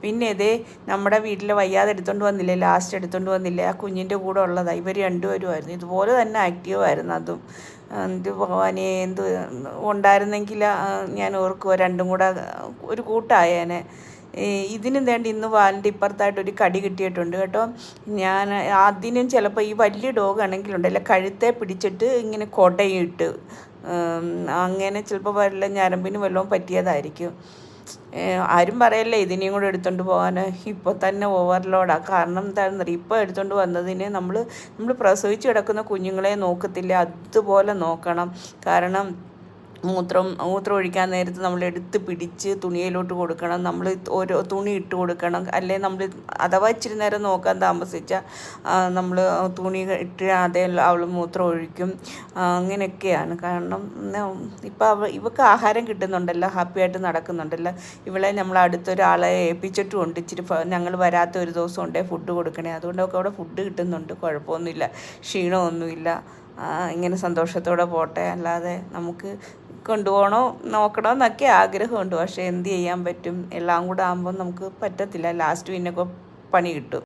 പിന്നെ ഇതേ നമ്മുടെ വീട്ടിൽ വയ്യാതെ എടുത്തുകൊണ്ട് വന്നില്ലേ, ലാസ്റ്റ് എടുത്തുകൊണ്ട് വന്നില്ലേ, ആ കുഞ്ഞിൻ്റെ കൂടെ ഉള്ളതാണ്. ഇവർ രണ്ടുപേരുമായിരുന്നു. ഇതുപോലെ തന്നെ ആക്റ്റീവായിരുന്നു അതും. എന്ത് ഭഗവാനെ, എന്ത് ഉണ്ടായിരുന്നെങ്കിൽ ഞാൻ ഓർക്കുക രണ്ടും കൂടെ ഒരു കൂട്ടായേനെ. ഇതിനും വേണ്ടി ഇന്ന് വാലിൻ്റെ ഇപ്പുറത്തായിട്ടൊരു കടി കിട്ടിയിട്ടുണ്ട് കേട്ടോ. ഞാൻ അതിനും ചിലപ്പോൾ ഈ വലിയ ഡോഗ് ആണെങ്കിലുണ്ടല്ലോ കഴുത്തെ പിടിച്ചിട്ട് ഇങ്ങനെ കൊടയിട്ട് അങ്ങനെ ചിലപ്പോൾ വല്ല ഞരമ്പിന് വല്ലതും പറ്റിയതായിരിക്കും. ആരും പറയല്ലേ ഇതിനെയും കൂടെ എടുത്തുകൊണ്ട് പോകാൻ. ഇപ്പോൾ തന്നെ ഓവർലോഡാണ്. കാരണം എന്താണെന്നറിയാം, ഇപ്പോൾ എടുത്തുകൊണ്ട് വന്നതിന് നമ്മൾ പ്രസവിച്ച് കിടക്കുന്ന കുഞ്ഞുങ്ങളെ നോക്കത്തില്ല, അതുപോലെ നോക്കണം. കാരണം മൂത്രം ഒഴിക്കാൻ നേരത്ത് നമ്മൾ എടുത്ത് പിടിച്ച് തുണിയിലോട്ട് കൊടുക്കണം, നമ്മൾ ഓരോ തുണി ഇട്ട് കൊടുക്കണം. അല്ലെങ്കിൽ നമ്മൾ അഥവാ ഇച്ചിരി നേരം നോക്കാൻ താമസിച്ചാൽ നമ്മൾ തുണി ഇട്ട് അതേ അവൾ മൂത്രം ഒഴിക്കും. അങ്ങനെയൊക്കെയാണ്. കാരണം ഇപ്പം ഇവൾക്ക് ആഹാരം കിട്ടുന്നുണ്ടല്ലോ, ഹാപ്പിയായിട്ട് നടക്കുന്നുണ്ടല്ലോ. ഇവളെ നമ്മൾ അടുത്തൊരാളെ ഏൽപ്പിച്ചിട്ടുമുണ്ട്. ഇച്ചിരി ഞങ്ങൾ വരാത്ത ഒരു ദിവസം ഉണ്ടേ ഫുഡ് കൊടുക്കണേ. അതുകൊണ്ടൊക്കെ അവിടെ ഫുഡ് കിട്ടുന്നുണ്ട്, കുഴപ്പമൊന്നുമില്ല, ക്ഷീണമൊന്നുമില്ല. ഇങ്ങനെ സന്തോഷത്തോടെ പോട്ടെ. അല്ലാതെ നമുക്ക് നോക്കണമെന്നൊക്കെ ആഗ്രഹമുണ്ട്. പക്ഷേ എന്ത് ചെയ്യാൻ പറ്റും, എല്ലാം കൂടെ ആകുമ്പോൾ നമുക്ക് പറ്റത്തില്ല. ലാസ്റ്റ് പിന്നൊക്കെ പണി കിട്ടും.